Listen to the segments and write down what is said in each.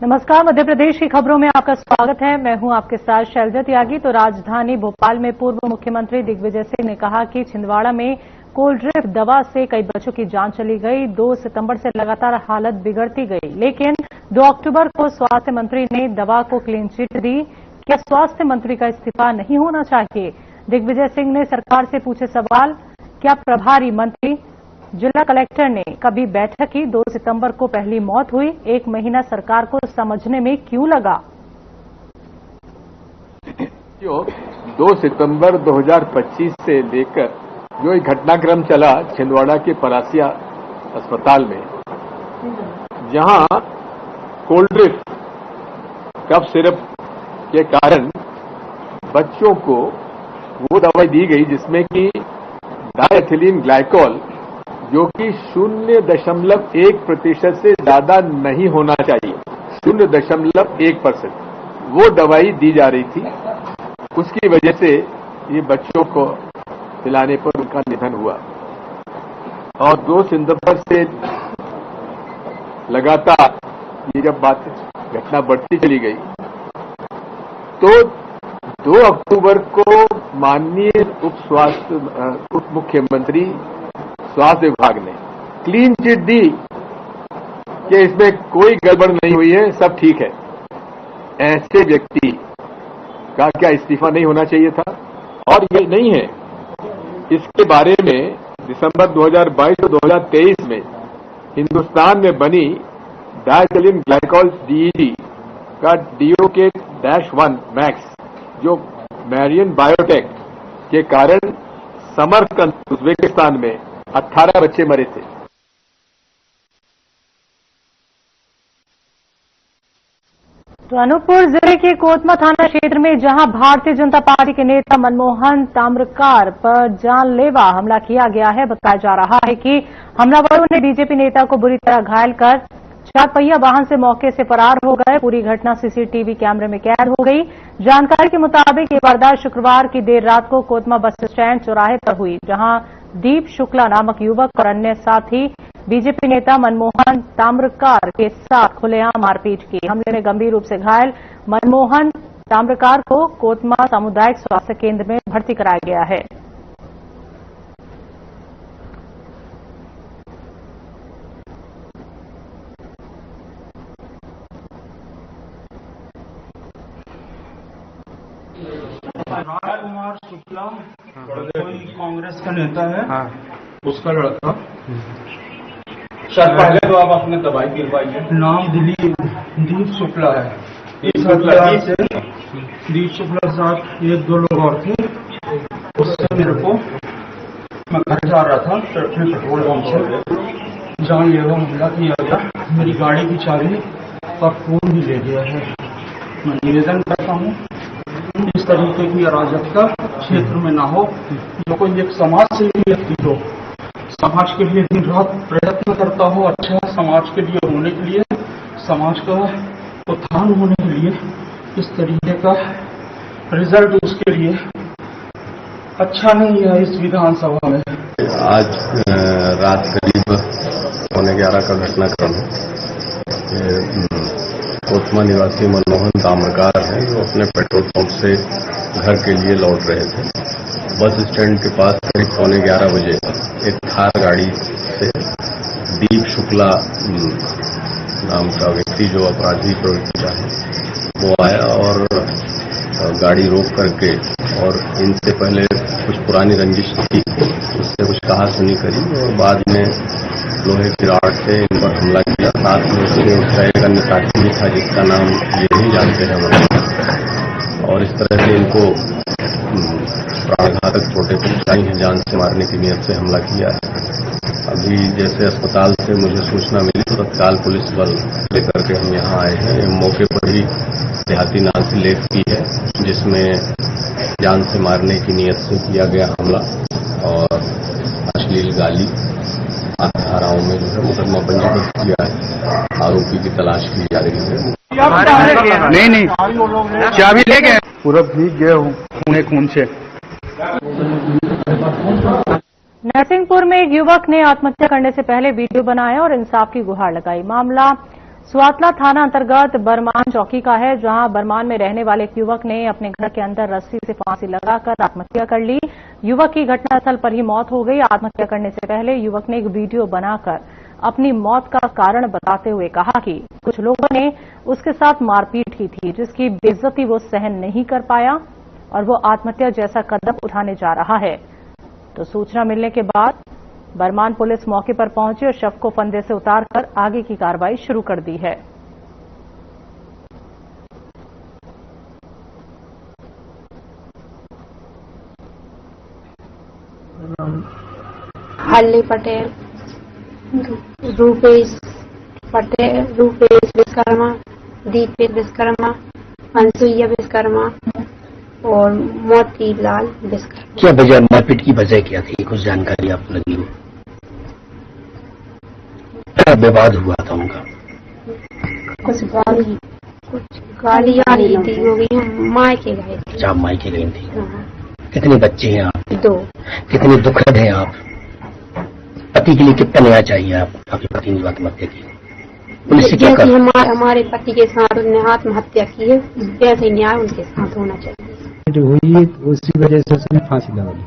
नमस्कार, मध्य प्रदेश की खबरों में आपका स्वागत है। मैं हूं आपके साथ शैलजा त्यागी। तो राजधानी भोपाल में पूर्व मुख्यमंत्री दिग्विजय सिंह ने कहा कि छिंदवाड़ा में कोल्ड ड्रिंक दवा से कई बच्चों की जान चली गई। 2 सितंबर से लगातार हालत बिगड़ती गई, लेकिन 2 अक्टूबर को स्वास्थ्य मंत्री ने दवा को क्लीन चिट दी। क्या स्वास्थ्य मंत्री का इस्तीफा नहीं होना चाहिए? दिग्विजय सिंह ने सरकार से पूछे सवाल। क्या प्रभारी मंत्री जिला कलेक्टर ने कभी बैठक की? 2 सितंबर को पहली मौत हुई, 1 महीना सरकार को समझने में क्यों लगा? 2 सितंबर 2025 से लेकर जो एक घटनाक्रम चला छिंदवाड़ा के परासिया अस्पताल में, जहां कोल्ड ड्रिंक कफ सिरप के कारण बच्चों को वो दवाई दी गई जिसमें कि डायथिलीन ग्लाइकोल, जो कि 0.1% से ज्यादा नहीं होना चाहिए, 0.1%, वो दवाई दी जा रही थी। उसकी वजह से ये बच्चों को पिलाने पर उनका निधन हुआ। और 2 सितंबर से लगातार ये जब घटना बढ़ती चली गई, तो 2 अक्टूबर को माननीय उप मुख्यमंत्री स्वास्थ्य विभाग ने क्लीन चिट दी कि इसमें कोई गड़बड़ नहीं हुई है, सब ठीक है। ऐसे व्यक्ति का क्या इस्तीफा नहीं होना चाहिए था? और ये नहीं है, इसके बारे में दिसंबर 2022 और 2023 में हिंदुस्तान में बनी डायथिलीन ग्लाइकोल डीईडी का DOK-1 मैक्स, जो मैरियन बायोटेक के कारण समरकंद उज्बेकिस्तान में 18 बच्चे मरे थे। तो अनूपपुर जिले के कोतमा थाना क्षेत्र में जहां भारतीय जनता पार्टी के नेता मनमोहन ताम्रकार पर जानलेवा हमला किया गया है, बताया जा रहा है कि हमलावरों ने बीजेपी नेता को बुरी तरह घायल कर 4 पहिया वाहन से मौके से फरार हो गए। पूरी घटना सीसीटीवी कैमरे में कैद हो गई। जानकारी के मुताबिक ये वारदात शुक्रवार की देर रात को कोतमा बस स्टैंड चौराहे पर हुई, जहां दीप शुक्ला नामक युवक और अन्य साथी बीजेपी नेता मनमोहन ताम्रकार के साथ खुलेआम मारपीट की। हमले में गंभीर रूप से घायल मनमोहन ताम्रकार को कोतमा सामुदायिक स्वास्थ्य केंद्र में भर्ती कराया गया है। राजकुमार शुक्ला कोई कांग्रेस का नेता है, उसका लड़का। सर पहले तो आप अपने दवाई गिरवाइए। नाम दीप शुक्ला है। दीप शुक्ला के साथ 1-2 लोग और थे। उससे मेरे को, मैं घर जा रहा था अपने पेट्रोल पंप से, जानलेवा हमला किया था। मेरी गाड़ी की चाबी और फोन भी ले गया है। मैं निवेदन करता हूँ इस तरीके की अराजकता क्षेत्र में ना हो। जो कोई एक समाज सेवी व्यक्ति हो, समाज के लिए दिन रात प्रयत्न करता हो, अच्छा समाज के लिए होने के लिए, समाज का उत्थान होने के लिए, इस तरीके का रिजल्ट उसके लिए अच्छा नहीं है इस विधानसभा में। आज रात करीब 11:15 का घटनाक्रम है। कोतमा निवासी मनमोहन ताम्रकार हैं, जो अपने पेट्रोल पंप से घर के लिए लौट रहे थे। बस स्टैंड के पास करीब 11:15 बजे एक थार गाड़ी से दीप शुक्ला नाम का व्यक्ति, जो अपराधी प्रवृत्ति का है, वो आया और गाड़ी रोक करके, और इनसे पहले कुछ पुरानी रंजिश थी, उससे कुछ कहा सुनी करी और बाद में लोहे की राड से इन पर हमला किया। साथ में उसका एक अन्य साथी भी था, जिसका नाम ये नहीं जानते हैं हम लोग, और इस तरह से इनको प्राणघातक चोटें पहुंचाई हैं। जान से मारने की नियत से हमला किया है। अभी जैसे अस्पताल से मुझे सूचना मिली तो तत्काल पुलिस बल लेकर के हम यहाँ आए हैं। मौके पर ही देहाती नाश लेख की है, जिसमें जान से मारने की नियत से किया गया हमला और अश्लील गाली धाराओं में जो है मुकदमा पंजीबद्ध किया है। आरोपी की तलाश की जा रही है। नहीं, चाबी ले गए, पूरा भीग गए खून से। नरसिंहपुर में एक युवक ने आत्महत्या करने से पहले वीडियो बनाया और इंसाफ की गुहार लगाई। मामला स्वातला थाना अंतर्गत बरमान चौकी का है, जहां बरमान में रहने वाले एक युवक ने अपने घर के अंदर रस्सी से फांसी लगाकर आत्महत्या कर ली। युवक की घटनास्थल पर ही मौत हो गई। आत्महत्या करने से पहले युवक ने एक वीडियो बनाकर अपनी मौत का कारण बताते हुए कहा कि कुछ लोगों ने उसके साथ मारपीट की थी, जिसकी बेइज्जती वो सहन नहीं कर पाया और वो आत्महत्या जैसा कदम उठाने जा रहा है। तो सूचना मिलने के बाद बरमान पुलिस मौके पर पहुंची और शव को फंदे से उतारकर आगे की कार्रवाई शुरू कर दी है। हल्ली पटेल, रूपेश पटेल, रूपेश विश्वकर्मा, दीपेश विश्वकर्मा, अंसुईया विश्वकर्मा और मोतीलाल विश्वकर्मा। क्या वजह, मारपीट की वजह क्या थी? कुछ जानकारी आपको लगी हो? क्या विवाद हुआ था उनका? कुछ गाली आ रही थी, वो भी हम मायके गए थे। अच्छा, मायके गई थी। हाँ। कितने बच्चे हैं आप? 2। कितने दुखद हैं आप? पति के लिए कितना न्याय चाहिए आप? आपके पति ने आत्महत्या की, पुलिस से क्या कर? हमारे पति के साथ उसने आत्महत्या की है, वैसे न्याय उनके साथ होना चाहिए। हुई उसी वजह से उसने फांसी लगा ली।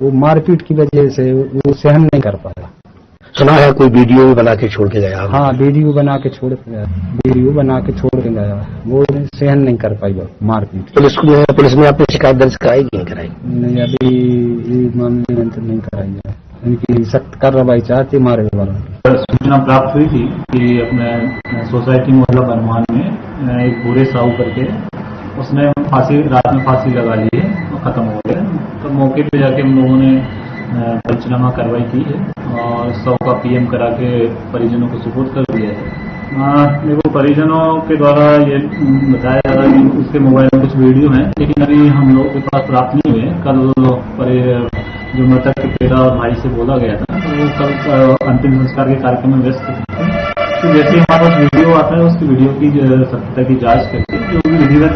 वो मारपीट की वजह से वो सहन नहीं कर पाया। सुना है कोई वीडियो भी बना के छोड़ के गया? हाँ, वीडियो बना के छोड़ के गया। वो सहन नहीं कर पाई मारपीट। पुलिस में आपने शिकायत दर्ज कराई कि नहीं कराई? नहीं, अभी मामले में तो नहीं कराई है। इनकी सख्त कार्रवाई चाहती मारे वाला। सूचना प्राप्त हुई थी कि अपने सोसाइटी मोहल्ला बरमान में एक बुरे साहू करके उसने रात में फांसी लगा ली है और खत्म हो गया। तो मौके पे जाके हम लोगों ने पंचनामा कार्रवाई की है और 100 का PM करा के परिजनों को सुपुर्द कर दिया है। देखो, परिजनों के द्वारा ये बताया जा रहा है कि उसके मोबाइल में कुछ वीडियो हैं, लेकिन अभी हम लोगों के पास प्राप्त नहीं हुए। कल जो मृतक के पिता और भाई से बोला गया था, तो वो कल अंतिम संस्कार के कार्यक्रम में व्यस्त थे। तो जैसे ही हमारे पास वीडियो आता है, उसकी वीडियो की सत्यता की जांच करके जो भी विधिवत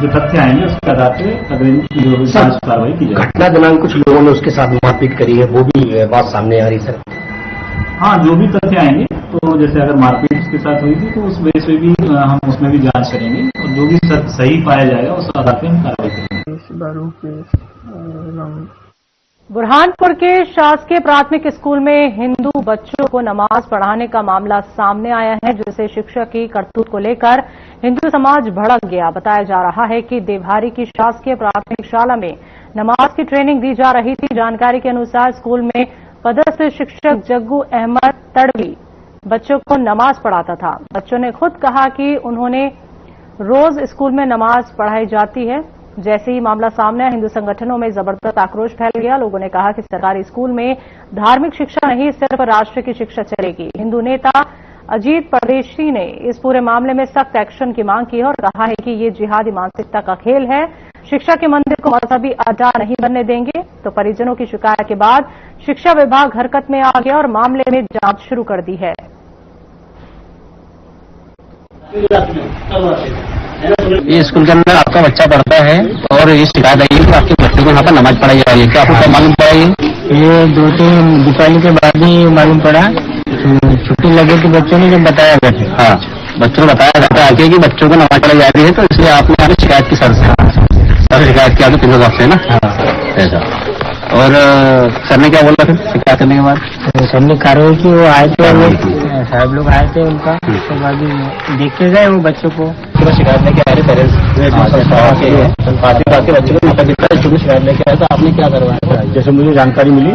जो तथ्य आएंगे उसके आधार पे अगली जांच कार्रवाई की जाएगी। घटना दिनांक कुछ लोगों ने उसके साथ मारपीट करी है, वो भी बात सामने आ रही सर? हाँ, जो भी तथ्य आएंगे, तो जैसे अगर मारपीट उसके साथ हुई थी तो उस वजह से भी हम उसमें भी जांच करेंगे और जो भी सही पाया जाएगा उस आधार पर हम कार्रवाई करेंगे। बुरहानपुर के शासकीय प्राथमिक स्कूल में हिंदू बच्चों को नमाज पढ़ाने का मामला सामने आया है, जिससे शिक्षक की करतूत को लेकर हिंदू समाज भड़क गया। बताया जा रहा है कि देवहारी की शासकीय प्राथमिक शाला में नमाज की ट्रेनिंग दी जा रही थी। जानकारी के अनुसार स्कूल में पदस्थ शिक्षक जग्गू अहमद तड़वी बच्चों को नमाज पढ़ाता था। बच्चों ने खुद कहा कि उन्होंने रोज स्कूल में नमाज पढ़ाई जाती है। जैसे ही मामला सामने आया, हिंदू संगठनों में जबरदस्त आक्रोश फैल गया। लोगों ने कहा कि सरकारी स्कूल में धार्मिक शिक्षा नहीं, सिर्फ राष्ट्र की शिक्षा चलेगी। हिंदू नेता अजीत परदेशी ने इस पूरे मामले में सख्त एक्शन की मांग की है और कहा है कि ये जिहादी मानसिकता का खेल है। शिक्षा के मंदिर को मजहबी अड्डा नहीं बनने देंगे। तो परिजनों की शिकायत के बाद शिक्षा विभाग हरकत में आ गया और मामले में जांच शुरू कर दी है। ये स्कूल के अंदर आपका बच्चा पढ़ता है और ये शिकायत आई है कि आपके बच्चे को यहाँ पर नमाज पढ़ाई जा रही है। क्या आपको मालूम पड़ा? ये 2-3 दीपावली के बाद ही मालूम पड़ा। छुट्टी लगे तो बच्चों ने जब बताया गया। हाँ, बच्चों को बताया जाता है कि बच्चों को नमाज पढ़ाई जा रही है, तो इसलिए आपने यहाँ शिकायत की सर से शिकायत किया प्रिंसिपल साहब से ना? ऐसा। और सर ने क्या बोला फिर शिकायत करने के बाद? सर ने कार्रवाई की। वो आए थे, साहब लोग आए थे, उनका उसके बाद देख के गए वो बच्चों को। शिकायत लेके आ रहे पेरेंट्स बच्चों को माता पिता शिकायत लेके आए, तो आपने क्या करवाया? जैसे मुझे जानकारी मिली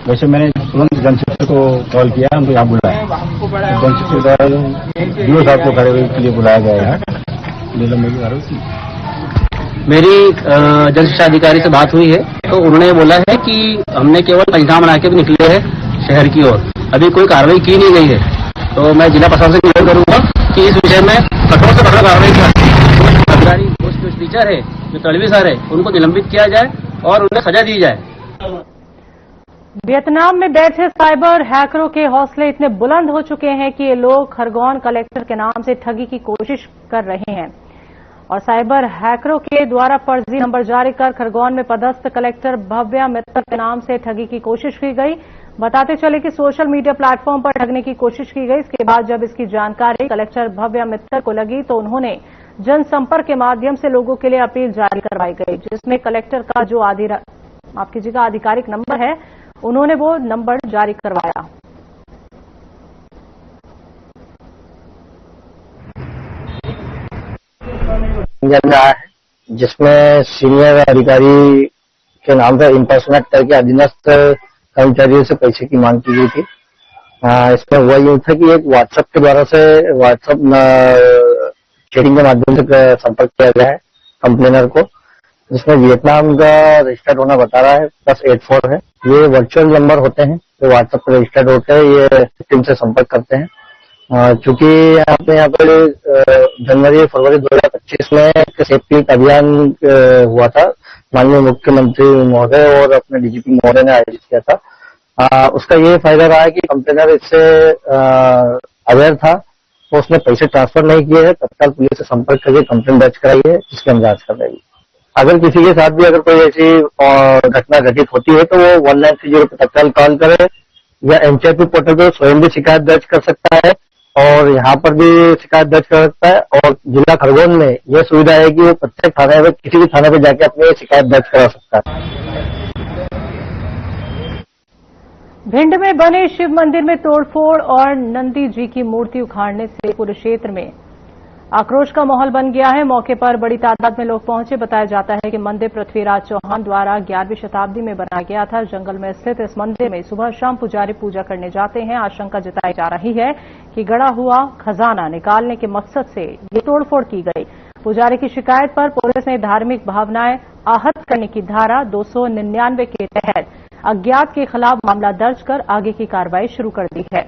वैसे मैंने तुरंत जनशिक्षक को कॉल किया, हमको यहाँ बुलाया। जनशिक्षक द्वारा DO साहब को कार्रवाई के लिए बुलाया गया है। मेरी जन शिक्षा अधिकारी से बात हुई है, तो उन्होंने बोला है कि हमने केवल पंचनामा बना के भी निकले हैं शहर की ओर, अभी कोई कार्रवाई की नहीं गई है। तो मैं जिला प्रशासन से निवेदन करूंगा कि इस विषय में कठोर से कठोर कार्रवाई की अधिकारी जो टीचर है, जो तड़वी सर है, उनको निलंबित किया जाए और उन्हें सजा दी जाए। वियतनाम में बैठे साइबर हैकरों के हौसले इतने बुलंद हो चुके हैं कि ये लोग खरगोन कलेक्टर के नाम से ठगी की कोशिश कर रहे हैं। और साइबर हैकरों के द्वारा फर्जी नंबर जारी कर खरगोन में पदस्थ कलेक्टर भव्या मित्तल के नाम से ठगी की कोशिश की गई। बताते चले कि सोशल मीडिया प्लेटफॉर्म पर ठगने की कोशिश की गई। इसके बाद जब इसकी जानकारी कलेक्टर भव्या मित्तल को लगी तो उन्होंने जनसंपर्क के माध्यम से लोगों के लिए अपील जारी करवाई गई, जिसमें कलेक्टर का जो आधिकारिक नंबर है उन्होंने वो नंबर जारी करवाया। जिसमें सीनियर अधिकारी के नाम पर इंपर्सनेट करके अधीनस्थ कर्मचारियों से पैसे की मांग की गई थी। इसमें हुआ यूं था कि एक व्हाट्सएप के द्वारा से व्हाट्सएप चैटिंग के माध्यम से संपर्क किया गया है कंप्लेनर को, जिसमें वियतनाम का रजिस्टर्ड होना बता रहा है +84 है। ये वर्चुअल नंबर होते हैं जो व्हाट्सएप पर रजिस्टर्ड होते हैं, ये विक्टिम से संपर्क करते हैं। चूंकि यहाँ पर जनवरी फरवरी 2025 में एक सेफ्टी अभियान हुआ था, माननीय मुख्यमंत्री महोदय और अपने डीजीपी महोदय ने आयोजित किया था। उसका ये फायदा रहा है कि कंप्लेनर इससे अवेयर था, तो उसने पैसे ट्रांसफर नहीं किए हैं। तत्काल पुलिस से संपर्क करके कंप्लेन दर्ज कराई है, जिसकी हम जांच कर रहे हैं। अगर किसी के साथ भी अगर कोई ऐसी घटना घटित होती है तो वो 1930 पर तत्काल कॉल करे या एनसीआरपी पोर्टल पर स्वयं भी शिकायत दर्ज कर सकता है और यहाँ पर भी शिकायत दर्ज कर सकता है। और जिला खरगोन में यह सुविधा है कि वो प्रत्येक थाने में किसी भी थाने पर जाके अपनी शिकायत दर्ज करा सकता है। भिंड में बने शिव मंदिर में तोड़फोड़ और नंदी जी की मूर्ति उखाड़ने से पूरे क्षेत्र में आक्रोश का माहौल बन गया है। मौके पर बड़ी तादाद में लोग पहुंचे। बताया जाता है कि मंदिर पृथ्वीराज चौहान द्वारा 11वीं शताब्दी में बनाया गया था। जंगल में स्थित इस मंदिर में सुबह शाम पुजारी पूजा करने जाते हैं। आशंका जताई जा रही है कि गड़ा हुआ खजाना निकालने के मकसद से ये तोड़फोड़ की गई। पुजारी की शिकायत पर पुलिस ने धार्मिक भावनाएं आहत करने की धारा 299 के तहत अज्ञात के खिलाफ मामला दर्ज कर आगे की कार्रवाई शुरू कर दी है।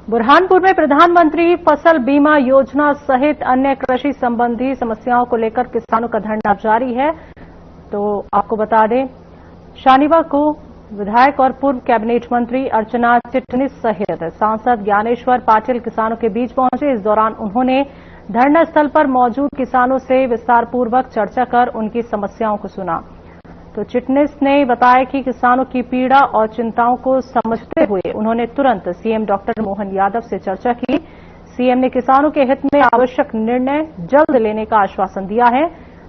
बुरहानपुर में प्रधानमंत्री फसल बीमा योजना सहित अन्य कृषि संबंधी समस्याओं को लेकर किसानों का धरना जारी है। तो आपको बता दें, शनिवार को विधायक और पूर्व कैबिनेट मंत्री अर्चना चिटनिस सहित सांसद ज्ञानेश्वर पाटिल किसानों के बीच पहुंचे। इस दौरान उन्होंने धरना स्थल पर मौजूद किसानों से विस्तारपूर्वक चर्चा कर उनकी समस्याओं को सुना। तो चिटनिस ने बताया कि किसानों की पीड़ा और चिंताओं को समझते हुए उन्होंने तुरंत सीएम डॉक्टर मोहन यादव से चर्चा की। सीएम ने किसानों के हित में आवश्यक निर्णय जल्द लेने का आश्वासन दिया है।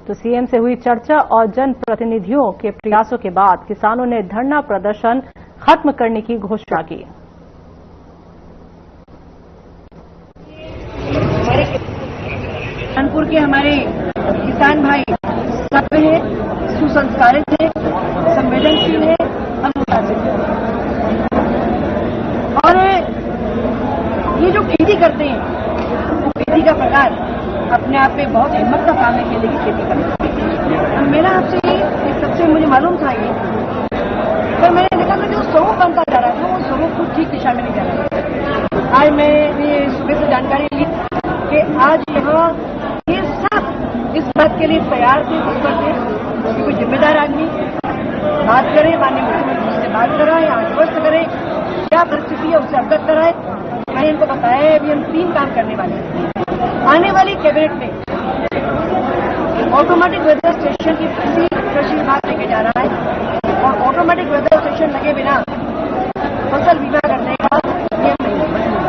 तो सीएम से हुई चर्चा और जनप्रतिनिधियों के प्रयासों के बाद किसानों ने धरना प्रदर्शन खत्म करने की घोषणा की। कानपुर के हमारे किसान भाई सभ्य है, सुसंस्कारित है, संवेदनशील है, अनुशासित है और ये जो खेती करते हैं वो खेती का प्रकार अपने आप में बहुत हिम्मत का काम है। केले की खेती करते हैं। मेरा आपसे ये सबसे मुझे मालूम था ये, पर मैंने देखा था जो स्वरूप बनता जा रहा था वो स्वरूप कुछ ठीक दिशा में नहीं जा रहा था। आज मैंने सुबह से जानकारी ली कि आज यहाँ ये सब इस बात के लिए तैयार थे, तत्पर थे कि कोई जिम्मेदार आदमी बात करे, माननीय मुख्यमंत्री से बात कराए, आश्वस्त करे, क्या परिस्थिति है उससे अवगत कराए। मैंने इनको बताया है अभी हम 3 काम करने वाले हैं। आने वाली कैबिनेट में ऑटोमेटिक वेदर स्टेशन की कृषि विभाग लेके जा रहा है और ऑटोमेटिक वेदर स्टेशन लगे बिना फसल बीमा करने का नियम नहीं है।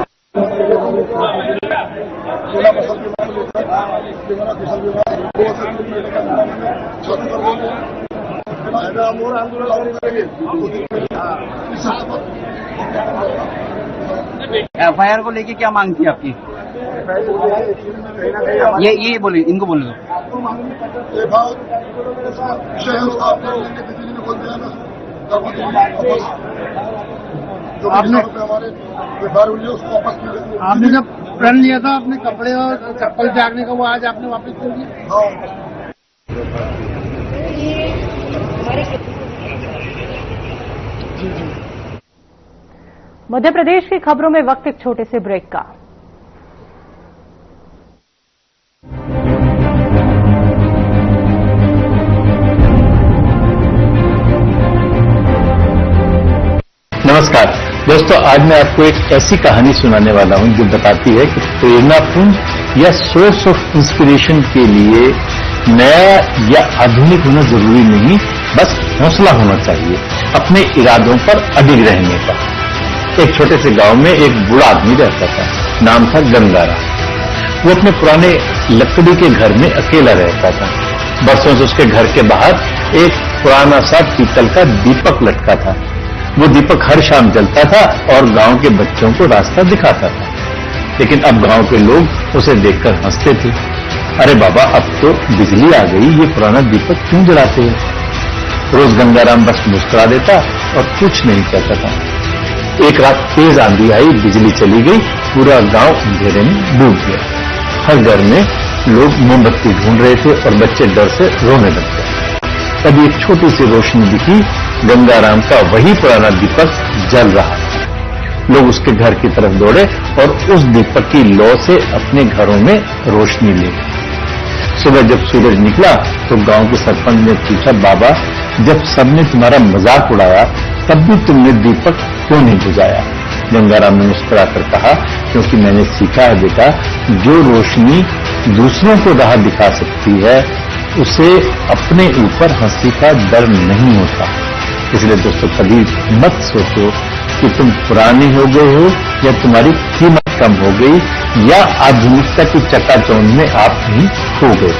एफआईआर को लेके क्या मांग थी आपकी? ये बोले, इनको बोल दो। आपने जब प्रण लिया था अपने कपड़े और चप्पल त्यागने का, वो आज आपने वापस कर दिया। मध्य प्रदेश की खबरों में वक्त एक छोटे से ब्रेक का। नमस्कार दोस्तों, आज मैं आपको एक ऐसी कहानी सुनाने वाला हूं जो बताती है कि प्रेरणापूर्ण या सोर्स ऑफ इंस्पिरेशन के लिए नया या आधुनिक होना जरूरी नहीं, बस हौसला होना चाहिए अपने इरादों पर अडिग रहने का। एक छोटे से गांव में एक बूढ़ा आदमी रहता था, नाम था गंगाराम। वो अपने पुराने लकड़ी के घर में अकेला रहता था। बरसों से उसके घर के बाहर एक पुराना सा पीतल का दीपक लटका था। वो दीपक हर शाम जलता था और गांव के बच्चों को रास्ता दिखाता था। लेकिन अब गांव के लोग उसे देखकर हंसते थे, अरे बाबा अब तो बिजली आ गई, ये पुराना दीपक क्यों जलाते हैं। रोज गंगाराम बस मुस्कुरा देता और कुछ नहीं कहता था। एक रात तेज आंधी आई, बिजली चली गई, पूरा गांव अंधेरे में डूब गया। हर घर में लोग मोमबत्ती ढूंढ रहे थे और बच्चे डर से रोने लग गए। तभी एक छोटी सी रोशनी दिखी, गंगाराम का वही पुराना दीपक जल रहा था। लोग उसके घर की तरफ दौड़े और उस दीपक की लौ से अपने घरों में रोशनी ले गए। सुबह जब सूरज निकला तो गांव के सरपंच ने पूछा, बाबा जब सबने तुम्हारा मजाक उड़ाया तब भी तुमने दीपक क्यों नहीं बुझाया। गंगाराम ने मुस्कुराकर कहा, क्योंकि मैंने सीखा है बेटा, जो रोशनी दूसरों को राह दिखा सकती है उसे अपने ऊपर हंसी का डर नहीं होता। इसलिए दोस्तों कभी मत सोचो कि तुम पुराने हो गए हो या तुम्हारी कीमत कम हो गई या आधुनिकता की चकाचौंध में आप ही खो गए।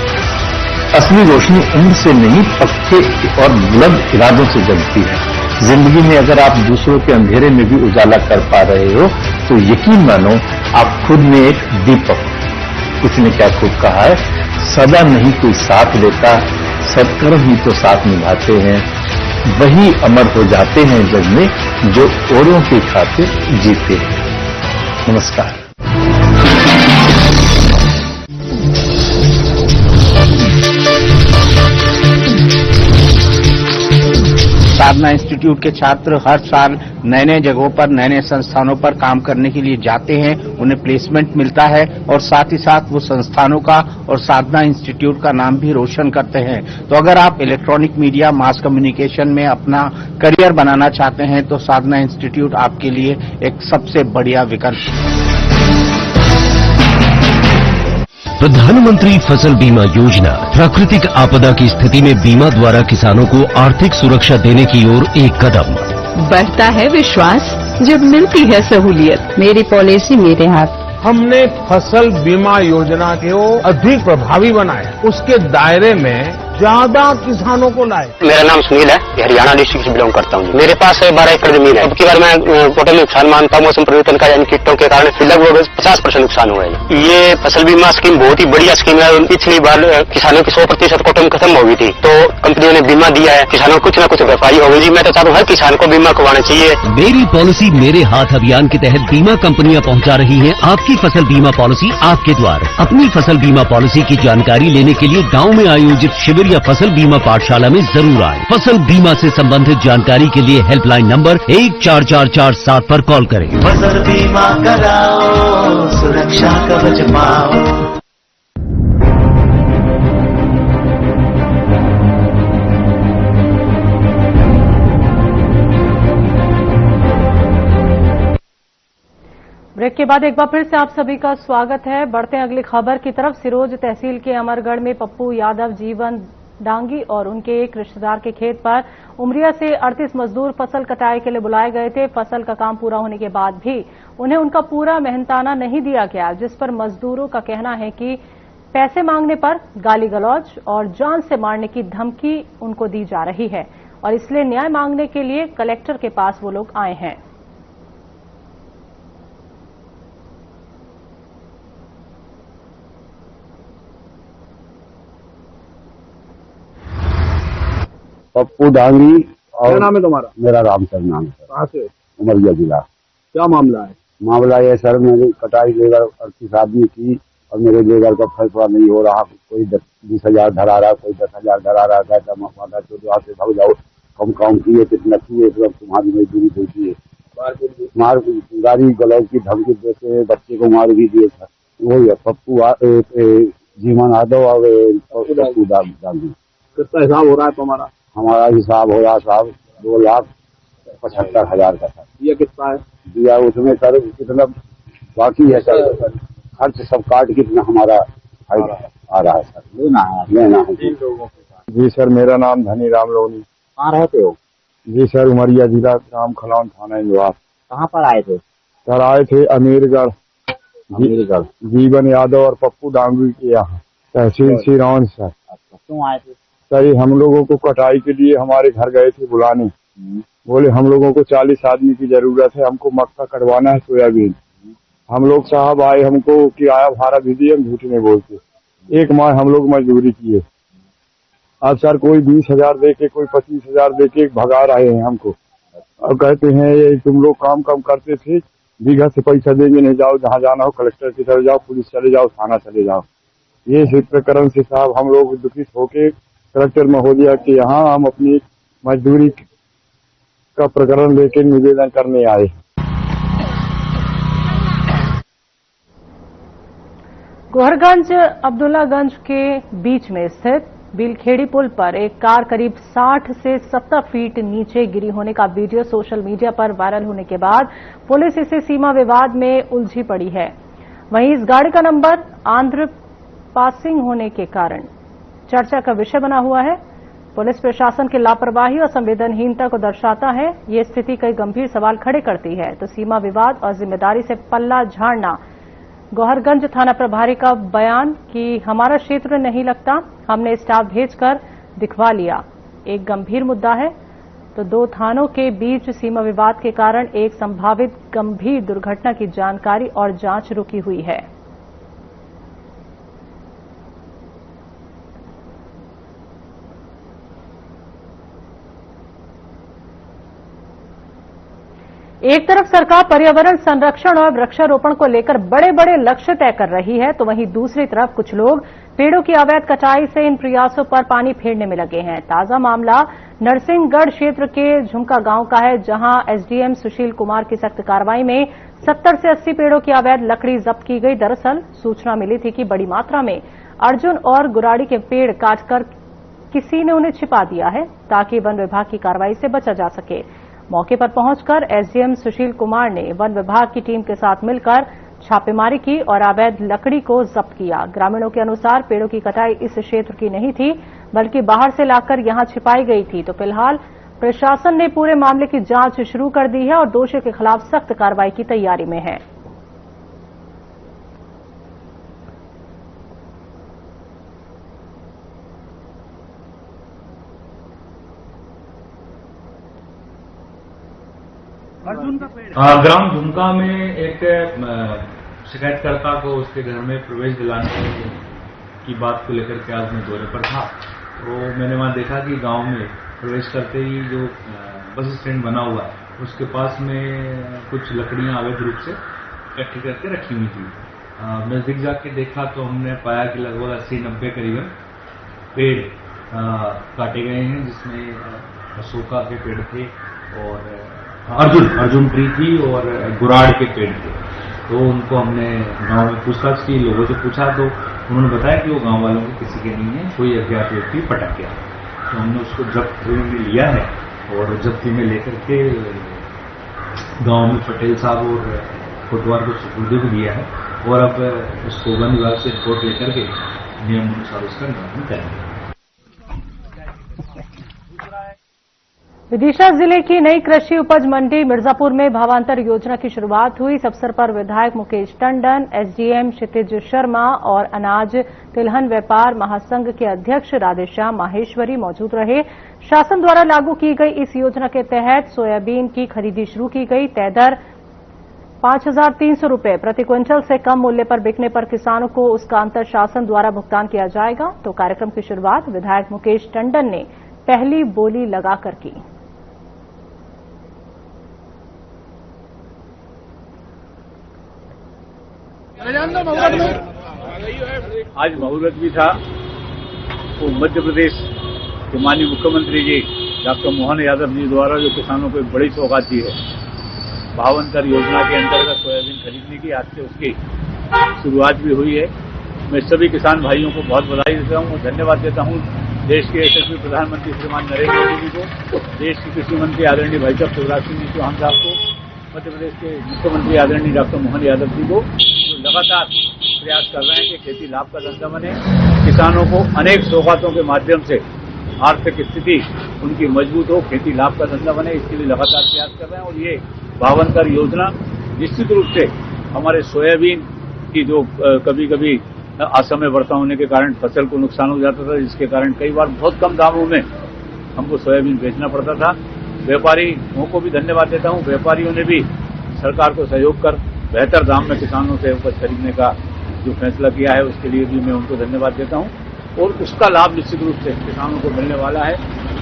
असली रोशनी उम्र से नहीं, पक्के और बुलंद इरादों से जलती है। जिंदगी में अगर आप दूसरों के अंधेरे में भी उजाला कर पा रहे हो तो यकीन मानो आप खुद में एक दीपक। इसने क्या खूब कहा है, सदा नहीं कोई साथ देता, सत्कर्म ही तो साथ निभाते हैं। वही अमर हो जाते हैं जग में जो औरों की खातिर जीते हैं। नमस्कार। साधना इंस्टीट्यूट के छात्र हर साल नए नए जगहों पर नए नए संस्थानों पर काम करने के लिए जाते हैं, उन्हें प्लेसमेंट मिलता है और साथ ही साथ वो संस्थानों का और साधना इंस्टीट्यूट का नाम भी रोशन करते हैं। तो अगर आप इलेक्ट्रॉनिक मीडिया मास कम्युनिकेशन में अपना करियर बनाना चाहते हैं तो साधना इंस्टीट्यूट आपके लिए एक सबसे बढ़िया विकल्प है। प्रधानमंत्री फसल बीमा योजना प्राकृतिक आपदा की स्थिति में बीमा द्वारा किसानों को आर्थिक सुरक्षा देने की ओर एक कदम। बढ़ता है विश्वास जब मिलती है सहूलियत। मेरी पॉलिसी मेरे हाथ। हमने फसल बीमा योजना को अधिक प्रभावी बनाया, उसके दायरे में ज्यादा किसानों को लाए। मेरा नाम सुनील है, हरियाणा डिस्ट्रिक्ट से बिलोंग करता हूँ। मेरे पास 12 एकड़ जमीन है। अब की बार मैं टोटल नुकसान मानता हूँ मौसम परिवर्तन का, यानी कीटों के कारण लगभग 50% नुकसान हुआ है। ये फसल बीमा स्कीम बहुत ही बढ़िया स्कीम है। पिछली बार किसानों की 100% कॉटन खत्म हो गई थी, तो कंपनियों ने बीमा दिया है, किसानों को कुछ न कुछ भरपाई हो गई जी। मैं तो चाहता हूँ हर किसान को बीमा करवाना चाहिए। मेरी पॉलिसी मेरे हाथ अभियान के तहत बीमा कंपनियां पहुंचा रही हैं आपकी फसल बीमा पॉलिसी आपके द्वार। अपनी फसल बीमा पॉलिसी की जानकारी लेने के लिए गाँव में आयोजित शिविर या फसल बीमा पाठशाला में जरूर आए। फसल बीमा से संबंधित जानकारी के लिए हेल्पलाइन नंबर 14447 पर कॉल करें। फसल बीमा कराओ, सुरक्षा कवच पाओ। ब्रेक के बाद एक बार फिर से आप सभी का स्वागत है। बढ़ते हैं अगली खबर की तरफ। सिरोज तहसील के अमरगढ़ में पप्पू यादव जीवन डांगी और उनके एक रिश्तेदार के खेत पर उमरिया से 38 मजदूर फसल कटाई के लिए बुलाए गए थे। फसल का काम पूरा होने के बाद भी उन्हें उनका पूरा मेहनताना नहीं दिया गया, जिस पर मजदूरों का कहना है कि पैसे मांगने पर गाली गलौज और जान से मारने की धमकी उनको दी जा रही है और इसलिए न्याय मांगने के लिए कलेक्टर के पास वो लोग आए हैं। पप्पू डांगी। और क्या नाम है तुम्हारा? मेरा रामचंद्र नाम है। कहाँ से? उमरिया जिला। क्या मामला है? मामला ये सर, मेरी कटाई लेबर 38 आदमी की और मेरे लेबर का फैसला नहीं हो रहा। कोई 20,000 धरा रहा, कोई 10,000 धरा रहा। कहता मफादा तो यहाँ से भाग जाओ, कम काम किए कितना किए, तुम्हारी मजदूरी देती है। मार गाड़ी गलौज की धमकी देते, बच्चे को मार भी दिए था। वही है पप्पू जीवन यादव और पप्पू डांगी। कितना हिसाब हो रहा है तुम्हारा? हमारा हिसाब हो रहा साहब 2,75,000 का था। दिया कितना है? दिया उसमें सर कितना बाकी है सर, खर्च सब काट कितना हमारा आ रहा है सर? लेना है 3 लोगों के। जी सर, मेरा नाम धनी राम लोनी। कहाँ रहते हो? जी सर, उमरिया जिला ग्राम खलौन थाना इंदौर। कहाँ पर आए थे? सर आए थे अमीरगढ़ जीवन यादव और पप्पू डांगवी के यहाँ, तहसील सिरौन सर। क्यों आए थे? सर हम लोगों को कटाई के लिए हमारे घर गए थे बुलाने। बोले हम लोगों को 40 आदमी की जरूरत है, हमको मक्का कटवाना है, सोयाबीन। हम लोग साहब आए, हमको किराया भाड़ा भी दिए, हम झूठ में बोलते। 1 माह हम लोग मजदूरी किए। अब सर कोई 20,000 दे के, कोई 25,000 दे के भगा रहे हैं हमको। अब कहते हैं ये तुम लोग काम कम करते थे, बीघा से पैसा देंगे नहीं, जाओ जहाँ जाना हो कलेक्टर की चले जाओ, पुलिस चले जाओ, थाना चले जाओ। ये प्रकरण से साहब हम लोग दुखित होके कलेक्टर महोदया के यहाँ हम अपनी मजदूरी का प्रकरण लेके निवेदन करने आए। गोहरगंज अब्दुल्लागंज के बीच में स्थित बिलखेड़ी पुल पर एक कार करीब 60 से 70 फीट नीचे गिरी होने का वीडियो सोशल मीडिया पर वायरल होने के बाद पुलिस इसे सीमा विवाद में उलझी पड़ी है। वहीं इस गाड़ी का नंबर आंध्र पासिंग होने के कारण चर्चा का विषय बना हुआ है। पुलिस प्रशासन की लापरवाही और संवेदनहीनता को दर्शाता है। ये स्थिति कई गंभीर सवाल खड़े करती है। तो सीमा विवाद और जिम्मेदारी से पल्ला झाड़ना, गोहरगंज थाना प्रभारी का बयान कि हमारा क्षेत्र नहीं लगता, हमने स्टाफ भेजकर दिखवा लिया, एक गंभीर मुद्दा है। तो 2 थानों के बीच सीमा विवाद के कारण एक संभावित गंभीर दुर्घटना की जानकारी और जांच रुकी हुई है। एक तरफ सरकार पर्यावरण संरक्षण और वृक्षारोपण को लेकर बड़े बड़े लक्ष्य तय कर रही है, तो वहीं दूसरी तरफ कुछ लोग पेड़ों की अवैध कटाई से इन प्रयासों पर पानी फेरने में लगे हैं। ताजा मामला नरसिंहगढ़ क्षेत्र के झुमका गांव का है, जहां एसडीएम सुशील कुमार की सख्त कार्रवाई में 70 से 80 पेड़ों की अवैध लकड़ी जब्त की गई। दरअसल सूचना मिली थी कि बड़ी मात्रा में अर्जुन और गुराड़ी के पेड़ काटकर किसी ने उन्हें छिपा दिया है, ताकि वन विभाग की कार्रवाई से बचा जा सके। मौके पर पहुंचकर एसडीएम सुशील कुमार ने वन विभाग की टीम के साथ मिलकर छापेमारी की और अवैध लकड़ी को जब्त किया। ग्रामीणों के अनुसार पेड़ों की कटाई इस क्षेत्र की नहीं थी, बल्कि बाहर से लाकर यहां छिपाई गई थी। तो फिलहाल प्रशासन ने पूरे मामले की जांच शुरू कर दी है और दोषियों के खिलाफ सख्त कार्रवाई की तैयारी में है। ग्राम झुमका में एक शिकायतकर्ता को उसके घर में प्रवेश दिलाने की बात को लेकर के आज मैं दौरे पर था। तो मैंने वहां देखा कि गांव में प्रवेश करते ही जो बस स्टैंड बना हुआ है उसके पास में कुछ लकड़ियां अवैध रूप से इकट्ठी करके रखी हुई थी। नजदीक जाके देखा तो हमने पाया कि लगभग 80-90 करीबन पेड़ काटे गए हैं, जिसमें अशोका के पेड़ थे और अर्जुन ट्री थी और गुराड़ के पेड़ थे। तो उनको हमने गांव में पूछताछ की, लोगों से पूछा तो उन्होंने बताया कि वो गांव वालों के किसी के नहीं है, कोई अज्ञात व्यक्ति पटक गया। तो हमने उसको जब्ती में लिया है और जब्ती में लेकर के गांव में पटेल साहब और कोटवार को सुपुर्द भी दिया है और अब उसको वन विभाग से रिपोर्ट लेकर के नियम अनुसार उसका निवारण करेंगे। विदिशा जिले की नई कृषि उपज मंडी मिर्जापुर में भावांतर योजना की शुरुआत हुई। इस अवसर पर विधायक मुकेश टंडन, एसडीएम क्षितिज शर्मा और अनाज तिलहन व्यापार महासंघ के अध्यक्ष राधेश्याम माहेश्वरी मौजूद रहे। शासन द्वारा लागू की गई इस योजना के तहत सोयाबीन की खरीदी शुरू की गई। तय दर 5,300 रुपये प्रति क्विंटल से कम मूल्य पर बिकने पर किसानों को उसका अंतर शासन द्वारा भुगतान किया जाएगा। तो कार्यक्रम की शुरुआत विधायक मुकेश टंडन ने पहली बोली लगाकर की। आज मुहूर्त भी था, तो मध्य प्रदेश के माननीय मुख्यमंत्री जी डॉक्टर मोहन यादव जी द्वारा जो किसानों को एक बड़ी सौगात दी है, भावांतर योजना के अंतर्गत सोयाबीन खरीदने की, आज से उसकी शुरुआत भी हुई है। मैं सभी किसान भाइयों को बहुत बधाई देता हूं और धन्यवाद देता हूं देश के यशस्वी प्रधानमंत्री श्रीमान नरेंद्र मोदी जी को, देश के कृषि मंत्री आदरणीय भाई साहब शिवराज सिंह चौहान साहब को मध्य प्रदेश के मुख्यमंत्री आदरणीय डॉक्टर मोहन यादव जी को, जो लगातार प्रयास कर रहे हैं कि खेती लाभ का धंधा बने, किसानों को अनेक सौगातों के माध्यम से आर्थिक स्थिति उनकी मजबूत हो, खेती लाभ का धंधा बने, इसके लिए लगातार प्रयास कर रहे हैं। और ये 52 योजना निश्चित रूप से हमारे सोयाबीन की जो कभी कभी असमय वर्षा होने के कारण फसल को नुकसान हो जाता था, जिसके कारण कई बार बहुत कम दामों में हमको सोयाबीन बेचना पड़ता था। व्यापारियों को भी धन्यवाद देता हूं। व्यापारियों ने भी सरकार को सहयोग कर बेहतर दाम में किसानों से उपज खरीदने का जो फैसला किया है, उसके लिए भी मैं उनको धन्यवाद देता हूं। और उसका लाभ निश्चित रूप से किसानों को मिलने वाला है।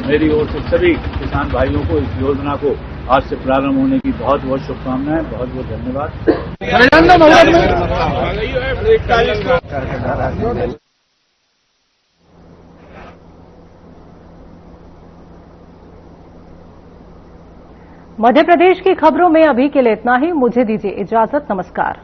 मेरी ओर से सभी किसान भाइयों को इस योजना को आज से प्रारंभ होने की बहुत बहुत शुभकामनाएं, बहुत बहुत धन्यवाद। मध्य प्रदेश की खबरों में अभी के लिए इतना ही। मुझे दीजिए इजाजत। नमस्कार।